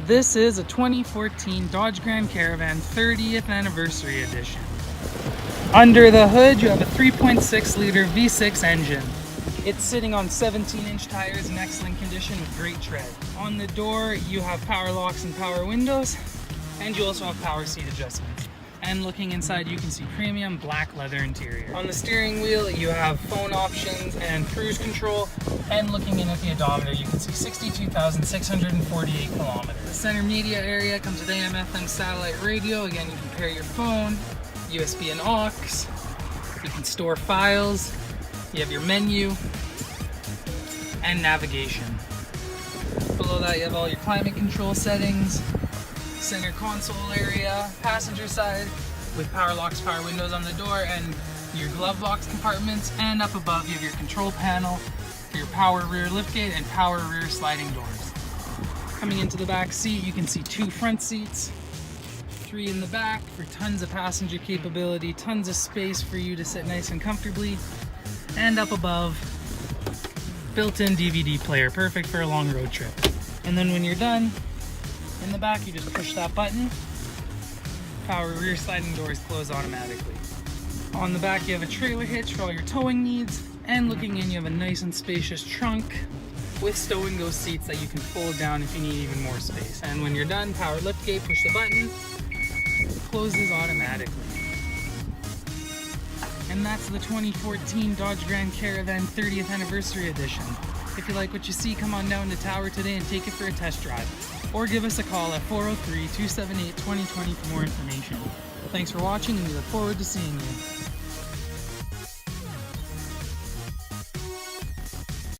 This is a 2014 Dodge Grand Caravan 30th Anniversary Edition. Under the hood, you have a 3.6 liter V6 engine. It's sitting on 17-inch tires in excellent condition with great tread. On the door, you have power locks and power windows, and you also have power seat adjustments. And looking inside, you can see premium black leather interior. On the steering wheel, you have phone options and cruise control. And looking in at the odometer, you can see 62,648 kilometers. The center media area comes with AM, FM, satellite radio. Again, you can pair your phone, USB and aux. You can store files. You have your menu and navigation. Below that, you have all your climate control settings. Center console area, passenger side with power locks, power windows on the door, and your glove box compartments. And up above, you have your control panel for your power rear liftgate and power rear sliding doors. Coming into the back seat, you can see 2 front seats, 3 in the back for tons of passenger capability, tons of space for you to sit nice and comfortably. And up above, built-in DVD player, perfect for a long road trip. And then when you're done, in the back, you just push that button. Power rear sliding doors close automatically. On the back, you have a trailer hitch for all your towing needs. And looking in, you have a nice and spacious trunk with Stow&Go seats that you can fold down if you need even more space. And when you're done, power liftgate, push the button, closes automatically. And that's the 2014 Dodge Grand Caravan 30th Anniversary Edition. If you like what you see, come on down to Tower today and take it for a test drive. Or give us a call at 403-278-2020 for more information. Thanks for watching, and we look forward to seeing you.